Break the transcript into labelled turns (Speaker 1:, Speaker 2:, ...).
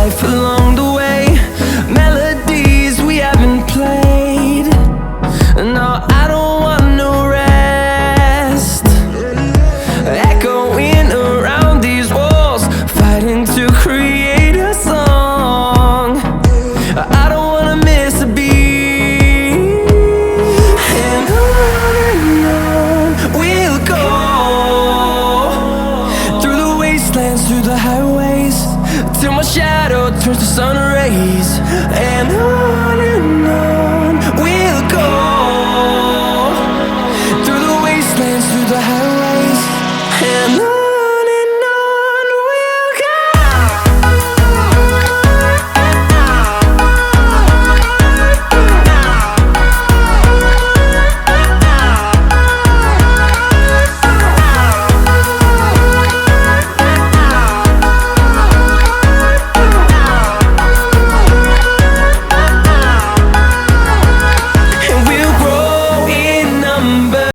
Speaker 1: life along the way, melodies we haven't played. No, I don't want no rest, echoing around these walls, fighting to create a song. I don't wanna miss a beat, and on we'll go, through the wastelands, through the highways, till my shadow turns to sun rays. And on